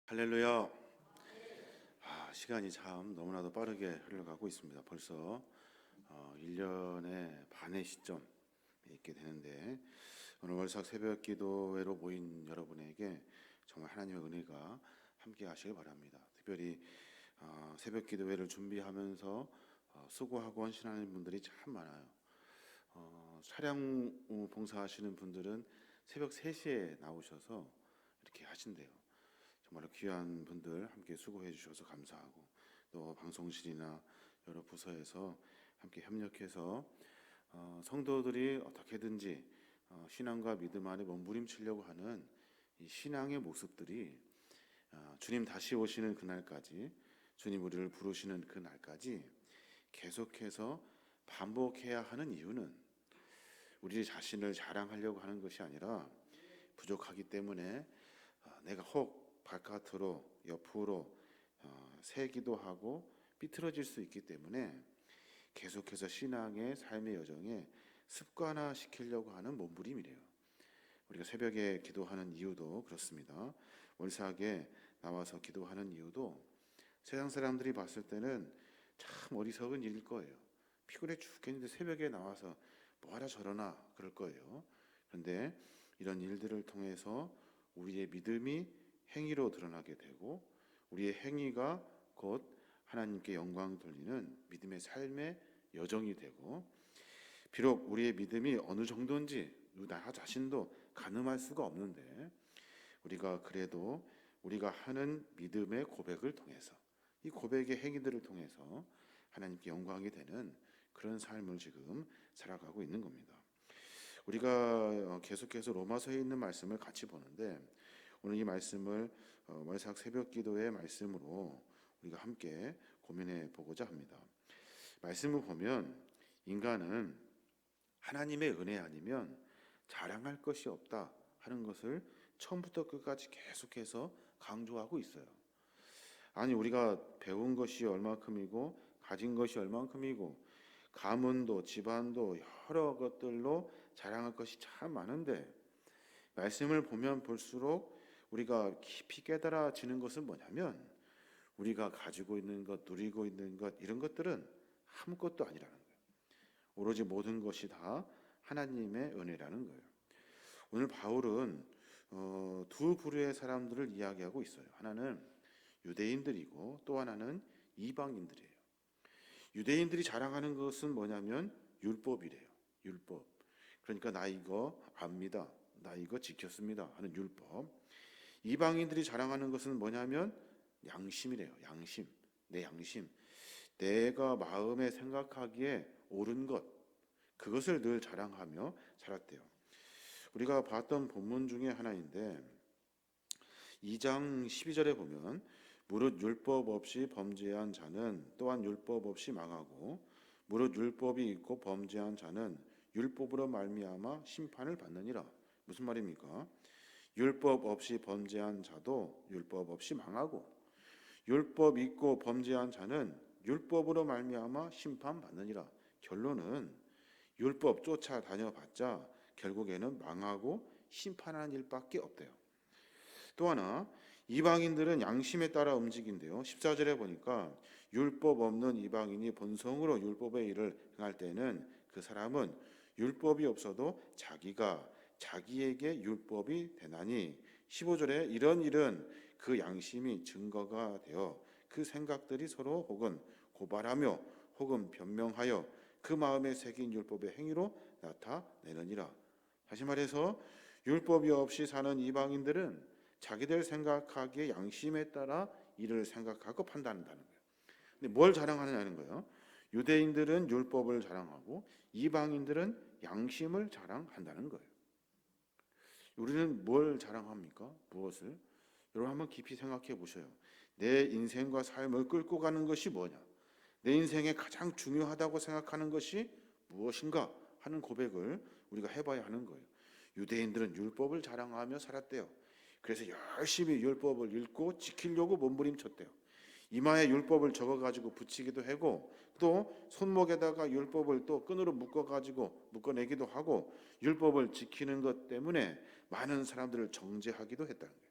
할렐루야. 시간이 참 너무나도 빠르게 흘러가고 있습니다. 벌써 1년의 반의 시점에 있게 되는데, 오늘 월삭 새벽 기도회로 모인 여러분에게 정말 하나님의 은혜가 함께 하시길 바랍니다. 특별히 새벽 기도회를 준비하면서 수고하고 헌신하는 분들이 참 많아요. 차량 봉사하시는 분들은 새벽 3시에 나오셔서 이렇게 하신대요. 정말 귀한 분들 함께 수고해 주셔서 감사하고, 또 방송실이나 여러 부서에서 함께 협력해서 성도들이 어떻게든지 신앙과 믿음 안에 몸부림치려고 하는 이 신앙의 모습들이 주님 다시 오시는 그날까지, 주님 우리를 부르시는 그날까지 계속해서 반복해야 하는 이유는 우리 자신을 자랑하려고 하는 것이 아니라 부족하기 때문에 내가 혹 바깥으로 옆으로 새기도 하고 삐뚤어질 수 있기 때문에 계속해서 신앙의 삶의 여정에 습관화시키려고 하는 몸부림이래요. 우리가 새벽에 기도하는 이유도 그렇습니다. 월삭에 나와서 기도하는 이유도 세상 사람들이 봤을 때는 참 어리석은 일일 거예요. 피곤해 죽겠는데 새벽에 나와서 뭐하라 저러나 그럴 거예요. 그런데 이런 일들을 통해서 우리의 믿음이 행위로 드러나게 되고, 우리의 행위가 곧 하나님께 영광 돌리는 믿음의 삶의 여정이 되고, 비록 우리의 믿음이 어느 정도인지 나 자신도 가늠할 수가 없는데, 우리가 그래도 우리가 하는 믿음의 고백을 통해서, 이 고백의 행위들을 통해서 하나님께 영광이 되는 그런 삶을 지금 살아가고 있는 겁니다. 우리가 계속해서 로마서에 있는 말씀을 같이 보는데, 오늘 이 말씀을 월삭 새벽 기도의 말씀으로 우리가 함께 고민해 보고자 합니다. 말씀을 보면 인간은 하나님의 은혜 아니면 자랑할 것이 없다 하는 것을 처음부터 끝까지 계속해서 강조하고 있어요. 아니, 우리가 배운 것이 얼마큼이고 가진 것이 얼마큼이고 가문도 집안도 여러 것들로 자랑할 것이 참 많은데, 말씀을 보면 볼수록 우리가 깊이 깨달아지는 것은 뭐냐면, 우리가 가지고 있는 것, 누리고 있는 것, 이런 것들은 아무것도 아니라는 거예요. 오로지 모든 것이 다 하나님의 은혜라는 거예요. 오늘 바울은 두 부류의 사람들을 이야기하고 있어요. 하나는 유대인들이고 또 하나는 이방인들이에요. 유대인들이 자랑하는 것은 뭐냐면 율법이래요. 율법. 그러니까 나 이거 압니다, 나 이거 지켰습니다 하는 율법. 이방인들이 자랑하는 것은 뭐냐면 양심이래요. 양심. 내 양심. 내가 마음에 생각하기에 옳은 것, 그것을 늘 자랑하며 살았대요. 우리가 봤던 본문 중에 하나인데 2장 12절에 보면, 무릇 율법 없이 범죄한 자는 또한 율법 없이 망하고, 무릇 율법이 있고 범죄한 자는 율법으로 말미암아 심판을 받느니라. 무슨 말입니까? 율법 없이 범죄한 자도 율법 없이 망하고, 율법 있고 범죄한 자는 율법으로 말미암아 심판받느니라. 결론은 율법 쫓아다녀봤자 결국에는 망하고 심판하는 일밖에 없대요. 또 하나, 이방인들은 양심에 따라 움직인대요. 14절에 보니까 율법 없는 이방인이 본성으로 율법의 일을 행할 때는 그 사람은 율법이 없어도 자기가 자기에게 율법이 되나니, 15절에 이런 일은 그 양심이 증거가 되어 그 생각들이 서로 혹은 고발하며 혹은 변명하여 그 마음에 새긴 율법의 행위로 나타내느니라. 다시 말해서 율법이 없이 사는 이방인들은 자기들 생각하기에 양심에 따라 일을 생각하고 판단한다는 거예요. 근데 뭘 자랑하느냐는 거예요. 유대인들은 율법을 자랑하고 이방인들은 양심을 자랑한다는 거예요. 우리는 뭘 자랑합니까? 무엇을? 여러분 한번 깊이 생각해 보셔요. 내 인생과 삶을 끌고 가는 것이 뭐냐? 내 인생에 가장 중요하다고 생각하는 것이 무엇인가 하는 고백을 우리가 해봐야 하는 거예요. 유대인들은 율법을 자랑하며 살았대요. 그래서 열심히 율법을 읽고 지키려고 몸부림쳤대요. 이마에 율법을 적어가지고 붙이기도 하고 또 손목에다가 율법을 또 끈으로 묶어가지고 묶어내기도 하고 율법을 지키는 것 때문에 많은 사람들을 정죄하기도 했다는 거예요.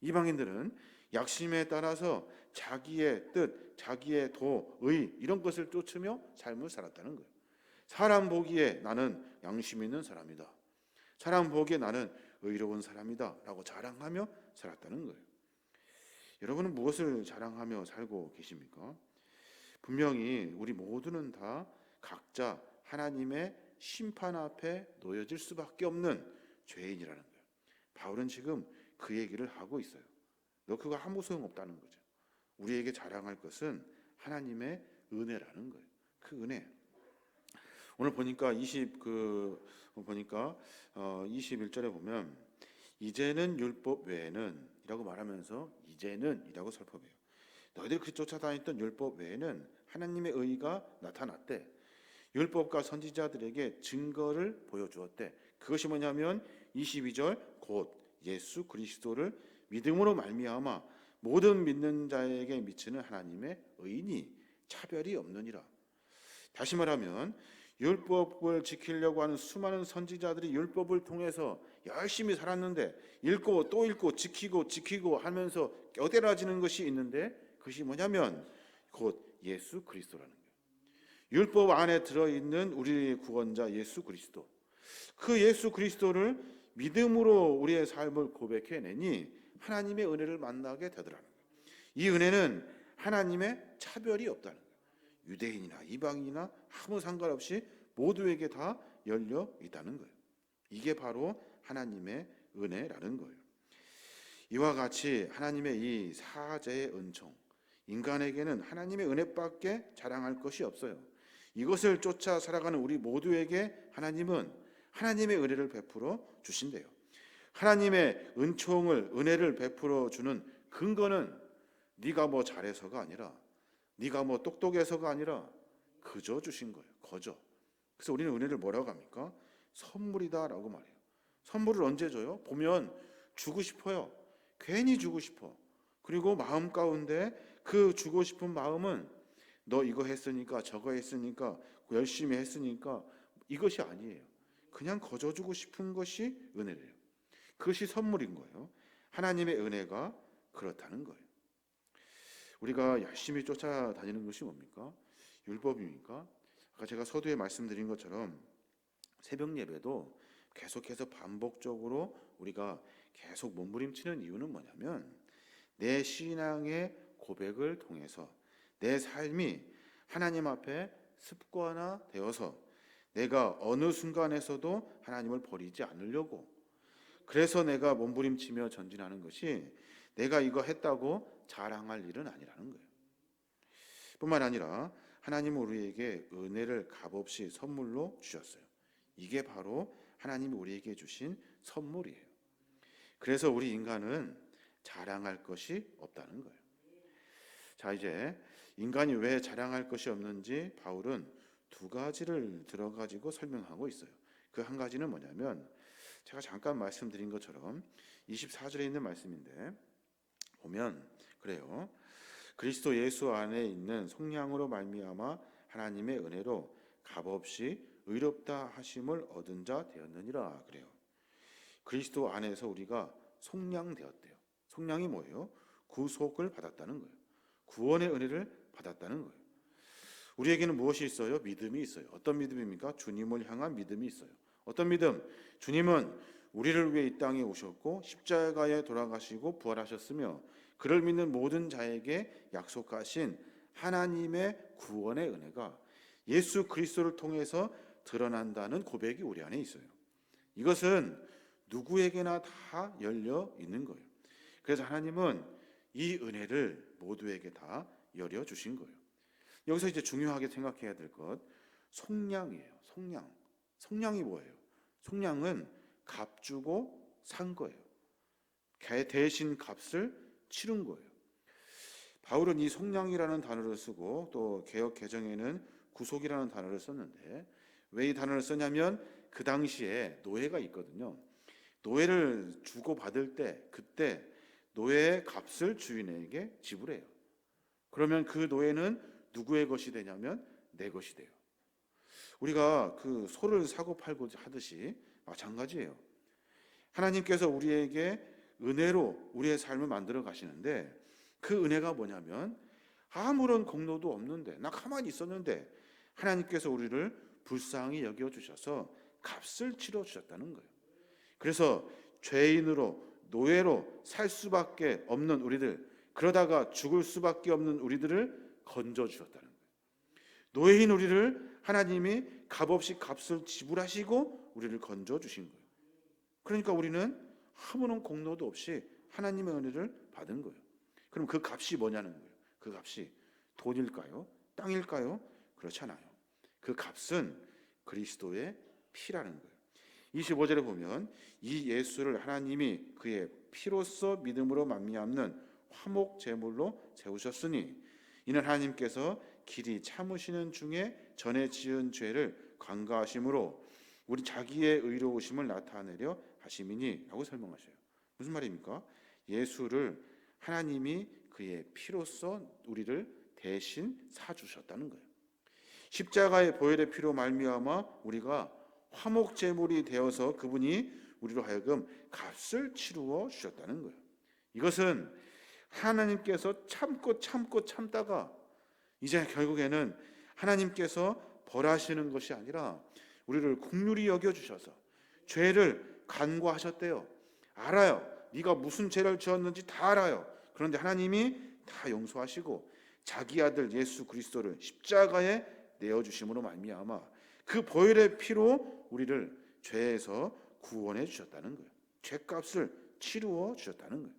이방인들은 약심에 따라서 자기의 뜻, 자기의 도, 의 이런 것을 쫓으며 삶을 살았다는 거예요. 사람 보기에 나는 양심 있는 사람이다. 사람 보기에 나는 의로운 사람이다 라고 자랑하며 살았다는 거예요. 여러분은 무엇을 자랑하며 살고 계십니까? 분명히 우리 모두는 다 각자 하나님의 심판 앞에 놓여질 수밖에 없는 죄인이라는 거예요. 바울은 지금 그 얘기를 하고 있어요. 너 그거 아무 소용없다는 거죠. 우리에게 자랑할 것은 하나님의 은혜라는 거예요. 그 은혜. 오늘 보니까 21절에 보면 이제는 율법 외에는 이라고 말하면서 이제는 이라고 설법해요. 너희들이 그 쫓아다녔던 율법 외에는 하나님의 의가 나타났대. 율법과 선지자들에게 증거를 보여주었대. 그것이 뭐냐면 22절 곧 예수 그리스도를 믿음으로 말미암아 모든 믿는 자에게 미치는 하나님의 의니 차별이 없느니라. 다시 말하면 율법을 지키려고 하는 수많은 선지자들이 율법을 통해서 열심히 살았는데 읽고 또 읽고 지키고 하면서 껴대라지는 것이 있는데 그것이 뭐냐면 곧 예수 그리스도라는 거예요. 율법 안에 들어있는 우리의 구원자 예수 그리스도. 그 예수 그리스도를 믿음으로 우리의 삶을 고백해내니 하나님의 은혜를 만나게 되더라는 거예요. 이 은혜는 하나님의 차별이 없다는 거예요. 유대인이나 이방인이나 아무 상관없이 모두에게 다 열려 있다는 거예요. 이게 바로 하나님의 은혜라는 거예요. 이와 같이 하나님의 이 사제의 은총, 인간에게는 하나님의 은혜밖에 자랑할 것이 없어요. 이것을 쫓아 살아가는 우리 모두에게 하나님은 하나님의 은혜를 베풀어 주신대요. 하나님의 은혜를 베풀어 주는 근거는 네가 뭐 잘해서가 아니라 네가 뭐 똑똑해서가 아니라 그저 주신 거예요. 거저. 그래서 우리는 은혜를 뭐라고 합니까? 선물이다라고 말해요. 선물을 언제 줘요? 보면 주고 싶어요. 괜히 주고 싶어. 그리고 마음 가운데 그 주고 싶은 마음은 너 이거 했으니까 저거 했으니까 열심히 했으니까 이것이 아니에요. 그냥 거저 주고 싶은 것이 은혜래요. 그것이 선물인 거예요. 하나님의 은혜가 그렇다는 거예요. 우리가 열심히 쫓아다니는 것이 뭡니까? 율법입니까? 아까 제가 서두에 말씀드린 것처럼 새벽 예배도 계속해서 반복적으로 우리가 계속 몸부림치는 이유는 뭐냐면 내 신앙의 고백을 통해서 내 삶이 하나님 앞에 습관화되어서 내가 어느 순간에서도 하나님을 버리지 않으려고, 그래서 내가 몸부림치며 전진하는 것이 내가 이거 했다고 자랑할 일은 아니라는 거예요. 뿐만 아니라 하나님은 우리에게 은혜를 값없이 선물로 주셨어요. 이게 바로 하나님이 우리에게 주신 선물이에요. 그래서 우리 인간은 자랑할 것이 없다는 거예요. 자, 이제 인간이 왜 자랑할 것이 없는지 바울은 두 가지를 들어가지고 설명하고 있어요. 그 한 가지는 뭐냐면 제가 잠깐 말씀드린 것처럼 24절에 있는 말씀인데 보면 그래요. 그리스도 예수 안에 있는 속량으로 말미암아 하나님의 은혜로 값없이 의롭다 하심을 얻은 자 되었느니라 그래요. 그리스도 안에서 우리가 속량되었대요. 속량이 뭐예요? 구속을 받았다는 거예요. 구원의 은혜를 받았다는 거예요. 우리에게는 무엇이 있어요? 믿음이 있어요. 어떤 믿음입니까? 주님을 향한 믿음이 있어요. 어떤 믿음? 주님은 우리를 위해 이 땅에 오셨고 십자가에 돌아가시고 부활하셨으며 그를 믿는 모든 자에게 약속하신 하나님의 구원의 은혜가 예수 그리스도를 통해서 드러난다는 고백이 우리 안에 있어요. 이것은 누구에게나 다 열려 있는 거예요. 그래서 하나님은 이 은혜를 모두에게 다 열려 주신 거예요. 여기서 이제 중요하게 생각해야 될 것, 속량이에요. 속량. 속량이 뭐예요? 속량은 값 주고 산 거예요. 대신 값을 치른 거예요. 바울은 이 속량이라는 단어를 쓰고 또 개역 개정에는 구속이라는 단어를 썼는데 왜 이 단어를 썼냐면 그 당시에 노예가 있거든요. 노예를 주고 받을 때 그때 노예의 값을 주인에게 지불해요. 그러면 그 노예는 누구의 것이 되냐면 내 것이 돼요. 우리가 그 소를 사고 팔고 하듯이 마찬가지예요. 하나님께서 우리에게 은혜로 우리의 삶을 만들어 가시는데 그 은혜가 뭐냐면 아무런 공로도 없는데 나 가만히 있었는데 하나님께서 우리를 불쌍히 여겨주셔서 값을 치러 주셨다는 거예요. 그래서 죄인으로 노예로 살 수밖에 없는 우리들, 그러다가 죽을 수밖에 없는 우리들을 건져 주셨다는 거예요. 노예인 우리를 하나님이 값없이 값을 지불하시고 우리를 건져 주신 거예요. 그러니까 우리는 아무런 공로도 없이 하나님의 은혜를 받은 거예요. 그럼 그 값이 뭐냐는 거예요. 그 값이 돈일까요? 땅일까요? 그렇지 않아요. 그 값은 그리스도의 피라는 거예요. 25절에 보면 이 예수를 하나님이 그의 피로써 믿음으로 말미암는 화목 제물로 세우셨으니 이는 하나님께서 길이 참으시는 중에 전에 지은 죄를 관가하심으로 우리 자기의 의로우심을 나타내려 하심이니 라고 설명하셔요. 무슨 말입니까? 예수를 하나님이 그의 피로써 우리를 대신 사주셨다는 거예요. 십자가의 보혈의 피로 말미암아 우리가 화목 제물이 되어서 그분이 우리로 하여금 값을 치루어 주셨다는 거예요. 이것은 하나님께서 참고 참다가 이제 결국에는 하나님께서 벌하시는 것이 아니라 우리를 긍휼히 여겨 주셔서 죄를 간구하셨대요. 알아요. 네가 무슨 죄를 지었는지 다 알아요. 그런데 하나님이 다 용서하시고 자기 아들 예수 그리스도를 십자가에 내어주심으로 말미암아 그 보혈의 피로 우리를 죄에서 구원해 주셨다는 거예요. 죄값을 치루어 주셨다는 거예요.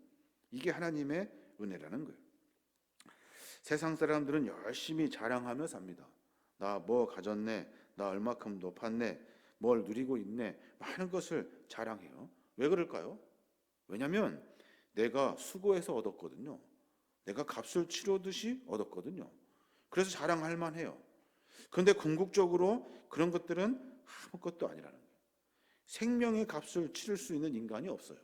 이게 하나님의 은혜라는 거예요. 세상 사람들은 열심히 자랑하며 삽니다. 나 뭐 가졌네, 나 얼마큼 높았네, 뭘 누리고 있네, 많은 것을 자랑해요. 왜 그럴까요? 왜냐하면 내가 수고해서 얻었거든요. 내가 값을 치르듯이 얻었거든요. 그래서 자랑할 만해요. 그런데 궁극적으로 그런 것들은 아무것도 아니라는 거예요. 생명의 값을 치를 수 있는 인간이 없어요.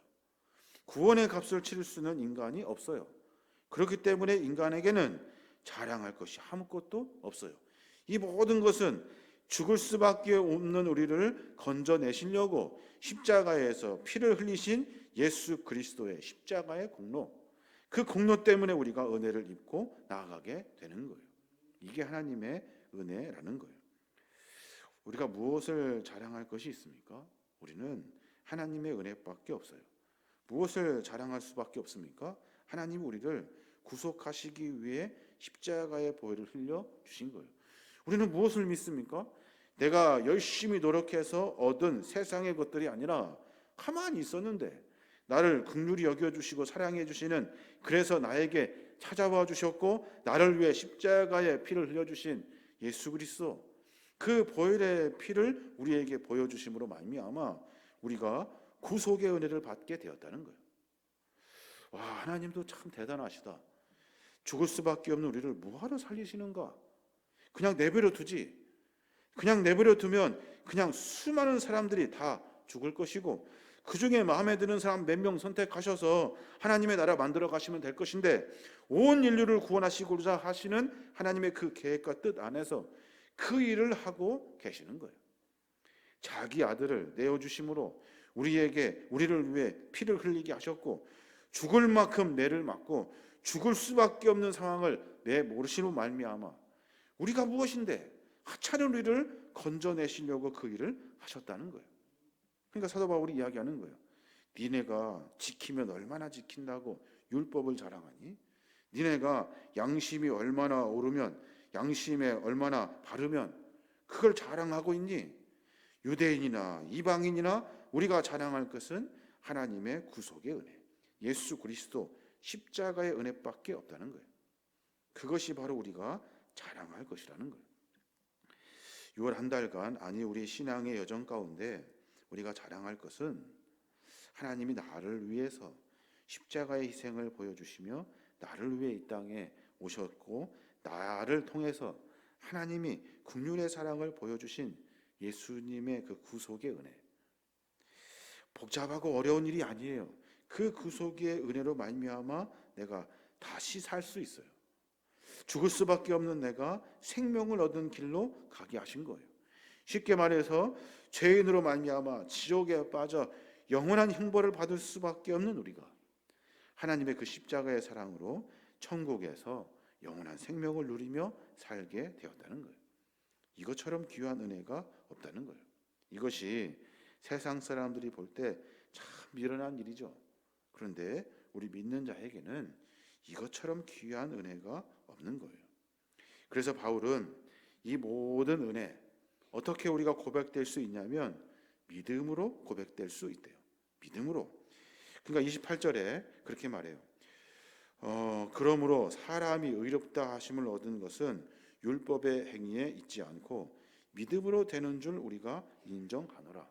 구원의 값을 치를 수 있는 인간이 없어요. 그렇기 때문에 인간에게는 자랑할 것이 아무것도 없어요. 이 모든 것은 죽을 수밖에 없는 우리를 건져내시려고 십자가에서 피를 흘리신 예수 그리스도의 십자가의 공로, 그 공로 때문에 우리가 은혜를 입고 나아가게 되는 거예요. 이게 하나님의 은혜라는 거예요. 우리가 무엇을 자랑할 것이 있습니까? 우리는 하나님의 은혜밖에 없어요. 무엇을 자랑할 수밖에 없습니까? 하나님이 우리를 구속하시기 위해 십자가의 보혈을 흘려 주신 거예요. 우리는 무엇을 믿습니까? 내가 열심히 노력해서 얻은 세상의 것들이 아니라 가만히 있었는데 나를 긍휼히 여겨주시고 사랑해 주시는, 그래서 나에게 찾아와 주셨고 나를 위해 십자가의 피를 흘려주신 예수 그리스도, 그 보혈의 피를 우리에게 보여주심으로 말미암아 우리가 구속의 은혜를 받게 되었다는 거예요. 와, 하나님도 참 대단하시다. 죽을 수밖에 없는 우리를 뭐하러 살리시는가? 그냥 내버려 두지. 그냥 내버려 두면 그냥 수많은 사람들이 다 죽을 것이고 그 중에 마음에 드는 사람 몇 명 선택하셔서 하나님의 나라 만들어 가시면 될 것인데, 온 인류를 구원하시고자 하시는 하나님의 그 계획과 뜻 안에서 그 일을 하고 계시는 거예요. 자기 아들을 내어주심으로 우리를 위해 피를 흘리게 하셨고 죽을 만큼 매를 맞고 죽을 수밖에 없는 상황을 내모르시로 말미암아 우리가 무엇인데 하찮은 우리를 건져내시려고 그 일을 하셨다는 거예요. 그러니까 사도 바울이 이야기하는 거예요. 니네가 지키면 얼마나 지킨다고 율법을 자랑하니? 니네가 양심이 얼마나 오르면, 양심에 얼마나 바르면 그걸 자랑하고 있니? 유대인이나 이방인이나 우리가 자랑할 것은 하나님의 구속의 은혜, 예수 그리스도 십자가의 은혜밖에 없다는 거예요. 그것이 바로 우리가 자랑할 것이라는 거예요. 6월 한 달간, 아니 우리 신앙의 여정 가운데 우리가 자랑할 것은 하나님이 나를 위해서 십자가의 희생을 보여주시며 나를 위해 이 땅에 오셨고 나를 통해서 하나님이 긍휼의 사랑을 보여주신 예수님의 그 구속의 은혜, 복잡하고 어려운 일이 아니에요. 그 구속의 은혜로 말미암아 내가 다시 살 수 있어요. 죽을 수밖에 없는 내가 생명을 얻은 길로 가게 하신 거예요. 쉽게 말해서 죄인으로 말미암아 지옥에 빠져 영원한 형벌을 받을 수밖에 없는 우리가 하나님의 그 십자가의 사랑으로 천국에서 영원한 생명을 누리며 살게 되었다는 거예요. 이것처럼 귀한 은혜가 없다는 거예요. 이것이 세상 사람들이 볼 때 참 미련한 일이죠. 그런데 우리 믿는 자에게는 이것처럼 귀한 은혜가 없는 거예요. 그래서 바울은 이 모든 은혜 어떻게 우리가 고백될 수 있냐면 믿음으로 고백될 수 있대요. 믿음으로. 그러니까 28절에 그렇게 말해요. 그러므로 사람이 의롭다 하심을 얻은 것은 율법의 행위에 있지 않고 믿음으로 되는 줄 우리가 인정하노라.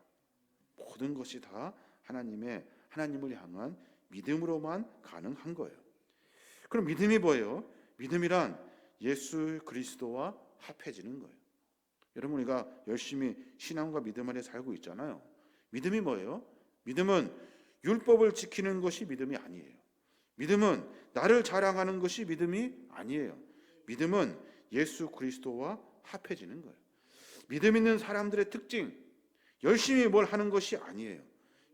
모든 것이 다 하나님을 향한 믿음으로만 가능한 거예요. 그럼 믿음이 뭐예요? 믿음이란 예수 그리스도와 합해지는 거예요. 여러분, 우리가 열심히 신앙과 믿음 안에 살고 있잖아요. 믿음이 뭐예요? 믿음은 율법을 지키는 것이 믿음이 아니에요. 믿음은 나를 자랑하는 것이 믿음이 아니에요. 믿음은 예수 그리스도와 합해지는 거예요. 믿음 있는 사람들의 특징, 열심히 뭘 하는 것이 아니에요.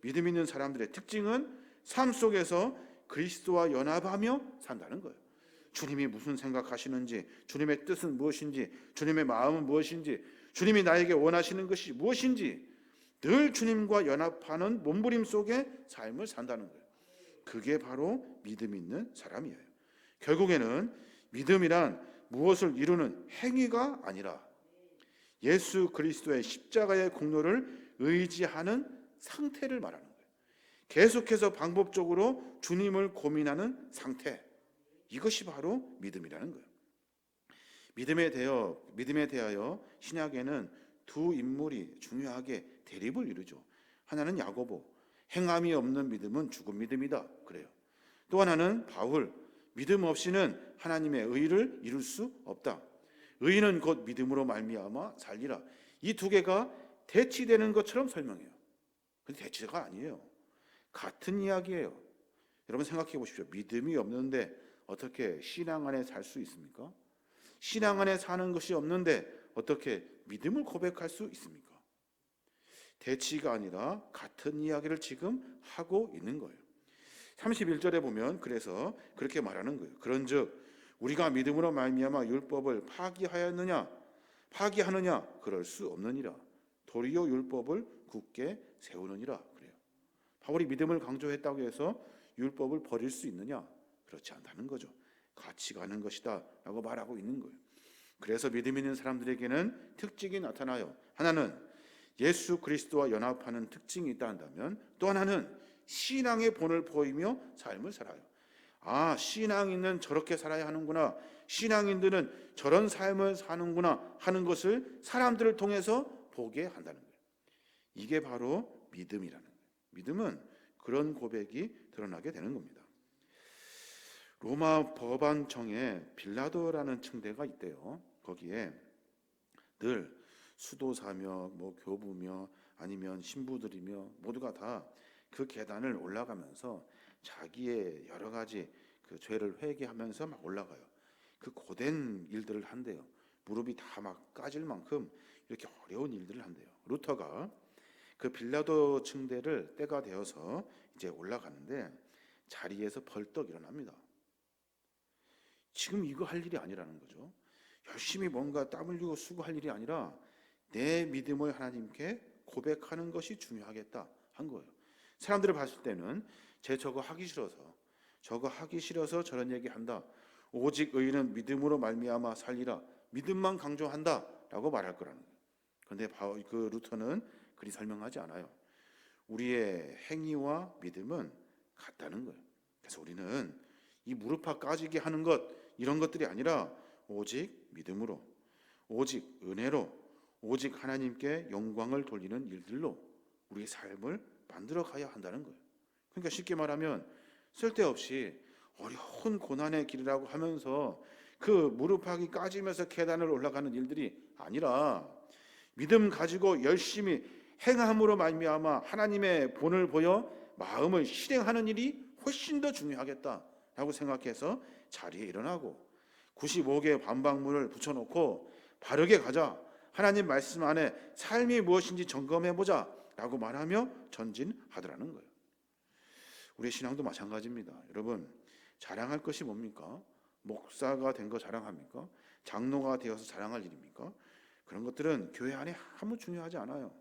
믿음 있는 사람들의 특징은 삶 속에서 그리스도와 연합하며 산다는 거예요. 주님이 무슨 생각하시는지, 주님의 뜻은 무엇인지, 주님의 마음은 무엇인지, 주님이 나에게 원하시는 것이 무엇인지 늘 주님과 연합하는 몸부림 속에 삶을 산다는 거예요. 그게 바로 믿음 있는 사람이에요. 결국에는 믿음이란 무엇을 이루는 행위가 아니라 예수 그리스도의 십자가의 공로를 의지하는 상태를 말하는 거예요. 계속해서 반복적으로 주님을 고민하는 상태, 이것이 바로 믿음이라는 거예요. 믿음에 대하여 신약에는 두 인물이 중요하게 대립을 이루죠. 하나는 야고보, 행함이 없는 믿음은 죽은 믿음이다 그래요. 또 하나는 바울, 믿음 없이는 하나님의 의를 이룰 수 없다. 의는 곧 믿음으로 말미암아 살리라. 이 두 개가 대치되는 것처럼 설명해요. 근데 대치가 아니에요. 같은 이야기예요. 여러분 생각해 보십시오. 믿음이 없는데 어떻게 신앙 안에 살 수 있습니까? 신앙 안에 사는 것이 없는데 어떻게 믿음을 고백할 수 있습니까? 대치가 아니라 같은 이야기를 지금 하고 있는 거예요. 31절에 보면 그래서 그렇게 말하는 거예요. 그런즉 우리가 믿음으로 말미암아 율법을 파기하느냐 그럴 수 없느니라. 도리어 율법을 굳게 세우느니라 그래요. 바울이 믿음을 강조했다고 해서 율법을 버릴 수 있느냐? 그렇지 않다는 거죠. 같이 가는 것이다 라고 말하고 있는 거예요. 그래서 믿음 있는 사람들에게는 특징이 나타나요. 하나는 예수 그리스도와 연합하는 특징이 있다 한다면 또 하나는 신앙의 본을 보이며 삶을 살아요. 아, 신앙인은 저렇게 살아야 하는구나, 신앙인들은 저런 삶을 사는구나 하는 것을 사람들을 통해서 보게 한다는 거예요. 이게 바로 믿음이라는 거예요. 믿음은 그런 고백이 드러나게 되는 겁니다. 로마 법안청에 빌라도라는 층대가 있대요. 거기에 늘 수도사며 교부며 아니면 신부들이며 모두가 다 그 계단을 올라가면서 자기의 여러 가지 그 죄를 회개하면서 막 올라가요. 그 고된 일들을 한대요. 무릎이 다 막 까질 만큼 이렇게 어려운 일들을 한대요. 루터가 그 빌라도 층대를 때가 되어서 이제 올라가는데 자리에서 벌떡 일어납니다. 지금 이거 할 일이 아니라는 거죠. 열심히 뭔가 땀 흘리고 수고할 일이 아니라 내 믿음을 하나님께 고백하는 것이 중요하겠다 한 거예요. 사람들을 봤을 때는 저거 하기 싫어서 저런 얘기한다. 오직 의인은 믿음으로 말미암아 살리라. 믿음만 강조한다 라고 말할 거라는 거예요. 그런데 그 루터는 그리 설명하지 않아요. 우리의 행위와 믿음은 같다는 거예요. 그래서 우리는 이 무릎팍 까지게 하는 것, 이런 것들이 아니라 오직 믿음으로, 오직 은혜로, 오직 하나님께 영광을 돌리는 일들로 우리의 삶을 만들어 가야 한다는 거예요. 그러니까 쉽게 말하면 쓸데없이 어려운 고난의 길이라고 하면서 그 무릎팍이 까지면서 계단을 올라가는 일들이 아니라 믿음 가지고 열심히 행함으로 말미암아 하나님의 본을 보여 마음을 실행하는 일이 훨씬 더 중요하겠다라고 생각해서 자리에 일어나고 95개의 반박문을 붙여놓고 바르게 가자, 하나님 말씀 안에 삶이 무엇인지 점검해보자 라고 말하며 전진하더라는 거예요. 우리의 신앙도 마찬가지입니다. 여러분, 자랑할 것이 뭡니까? 목사가 된 거 자랑합니까? 장로가 되어서 자랑할 일입니까? 그런 것들은 교회 안에 아무 중요하지 않아요.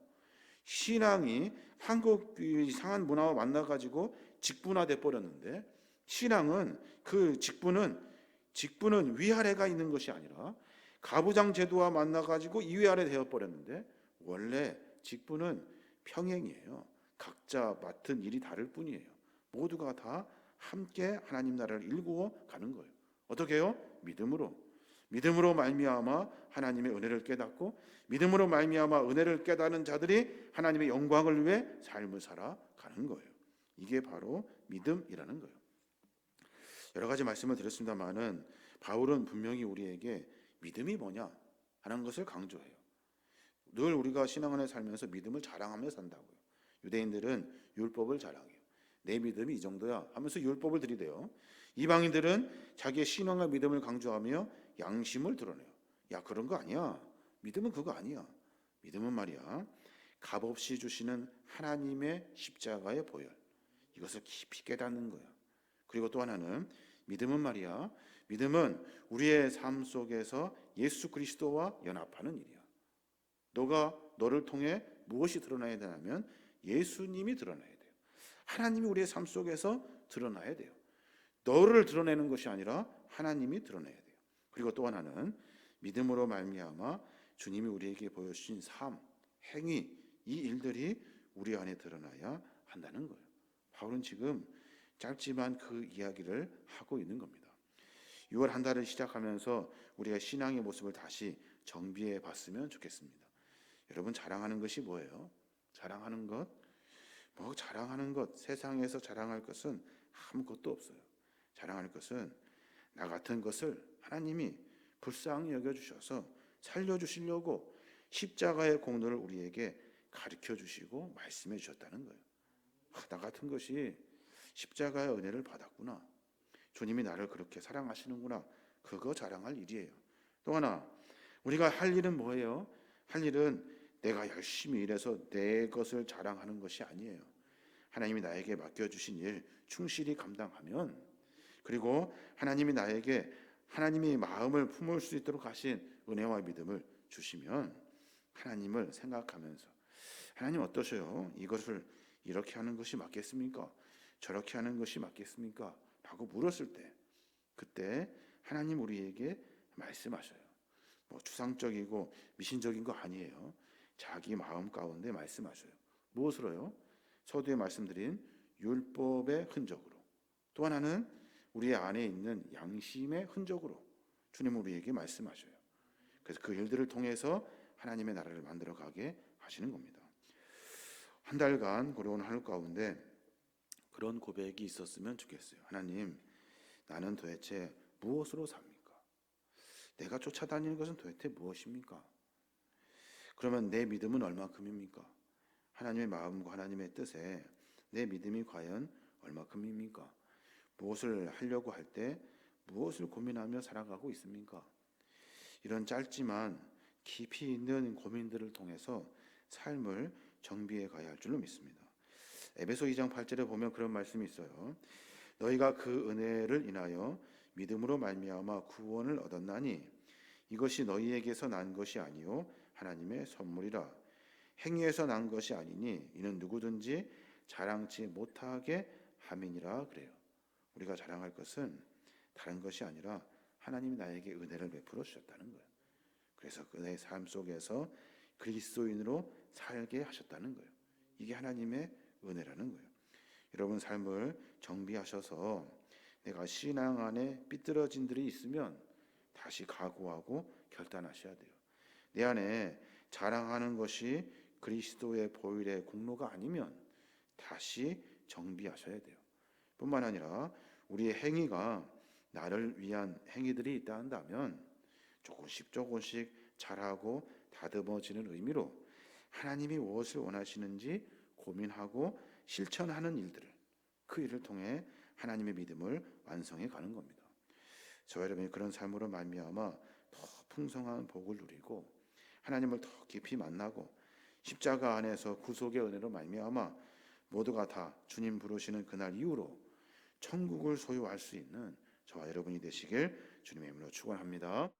신앙이 한국 이상한 문화와 만나가지고 직분화돼 버렸는데, 신앙은 그 직분은 위아래가 있는 것이 아니라 가부장 제도와 만나가지고 이위아래 되어 버렸는데, 원래 직분은 평행이에요. 각자 맡은 일이 다를 뿐이에요. 모두가 다 함께 하나님 나라를 일구어 가는 거예요. 어떻게 해요? 믿음으로 말미암아 하나님의 은혜를 깨닫고, 믿음으로 말미암아 은혜를 깨닫는 자들이 하나님의 영광을 위해 삶을 살아가는 거예요. 이게 바로 믿음이라는 거예요. 여러 가지 말씀을 드렸습니다마는 바울은 분명히 우리에게 믿음이 뭐냐 하는 것을 강조해요. 늘 우리가 신앙 안에 살면서 믿음을 자랑하며 산다고요. 유대인들은 율법을 자랑해요. 내 믿음이 이 정도야 하면서 율법을 들이대요. 이방인들은 자기의 신앙과 믿음을 강조하며 양심을 드러내요. 야, 그런 거 아니야. 믿음은 그거 아니야. 믿음은 말이야, 값없이 주시는 하나님의 십자가의 보혈, 이것을 깊이 깨닫는 거야. 그리고 또 하나는 믿음은 말이야, 믿음은 우리의 삶 속에서 예수 그리스도와 연합하는 일이야. 너를 통해 무엇이 드러나야 되냐면 예수님이 드러나야 돼요. 하나님이 우리의 삶 속에서 드러나야 돼요. 너를 드러내는 것이 아니라 하나님이 드러내야 돼요. 그리고 또 하나는 믿음으로 말미암아 주님이 우리에게 보여주신 삶, 행위, 이 일들이 우리 안에 드러나야 한다는 거예요. 바울은 지금 짧지만 그 이야기를 하고 있는 겁니다. 6월 한 달을 시작하면서 우리가 신앙의 모습을 다시 정비해 봤으면 좋겠습니다. 여러분, 자랑하는 것이 뭐예요? 자랑하는 것, 세상에서 자랑할 것은 아무것도 없어요. 자랑할 것은 나 같은 것을 하나님이 불쌍히 여겨주셔서 살려주시려고 십자가의 공로를 우리에게 가르쳐 주시고 말씀해 주셨다는 거예요. 나 같은 것이 십자가의 은혜를 받았구나. 주님이 나를 그렇게 사랑하시는구나. 그거 자랑할 일이에요. 또 하나, 우리가 할 일은 뭐예요? 할 일은 내가 열심히 일해서 내 것을 자랑하는 것이 아니에요. 하나님이 나에게 맡겨주신 일 충실히 감당하면, 그리고 하나님이 나에게 하나님의 마음을 품을 수 있도록 하신 은혜와 믿음을 주시면 하나님을 생각하면서, 하나님 어떠셔요? 이것을 이렇게 하는 것이 맞겠습니까? 저렇게 하는 것이 맞겠습니까? 라고 물었을 때, 그때 하나님 우리에게 말씀하셔요. 추상적이고 미신적인 거 아니에요. 자기 마음 가운데 말씀하셔요. 무엇으로요? 서두에 말씀드린 율법의 흔적으로, 또 하나는 우리 안에 있는 양심의 흔적으로 주님은 우리에게 말씀하셔요. 그래서 그 일들을 통해서 하나님의 나라를 만들어 가게 하시는 겁니다. 한 달간 걸어온 하루 가운데 그런 고백이 있었으면 좋겠어요. 하나님, 나는 도대체 무엇으로 삽니까? 내가 쫓아다니는 것은 도대체 무엇입니까? 그러면 내 믿음은 얼마큼입니까? 하나님의 마음과 하나님의 뜻에 내 믿음이 과연 얼마큼입니까? 무엇을 하려고 할 때 무엇을 고민하며 살아가고 있습니까? 이런 짧지만 깊이 있는 고민들을 통해서 삶을 정비해 가야 할 줄로 믿습니다. 에베소 2장 8절에 보면 그런 말씀이 있어요. 너희가 그 은혜를 인하여 믿음으로 말미암아 구원을 얻었나니 이것이 너희에게서 난 것이 아니요 하나님의 선물이라. 행위에서 난 것이 아니니 이는 누구든지 자랑치 못하게 함이니라. 그래요. 우리가 자랑할 것은 다른 것이 아니라 하나님이 나에게 은혜를 베풀어 주셨다는 거예요. 그래서 내 삶 속에서 그리스도인으로 살게 하셨다는 거예요. 이게 하나님의 은혜라는 거예요. 여러분 삶을 정비하셔서 내가 신앙 안에 삐뚤어진 들이 있으면 다시 각오하고 결단하셔야 돼요. 내 안에 자랑하는 것이 그리스도의 보혈의 공로가 아니면 다시 정비하셔야 돼요. 뿐만 아니라 우리의 행위가 나를 위한 행위들이 있다 한다면 조금씩 잘하고 다듬어지는 의미로 하나님이 무엇을 원하시는지 고민하고 실천하는 일들을, 그 일을 통해 하나님의 믿음을 완성해 가는 겁니다. 저와 여러분이 그런 삶으로 말미암아 더 풍성한 복을 누리고 하나님을 더 깊이 만나고 십자가 안에서 구속의 은혜로 말미암아 모두가 다 주님 부르시는 그날 이후로 천국을 소유할 수 있는 저와 여러분이 되시길 주님의 이름으로 축원합니다.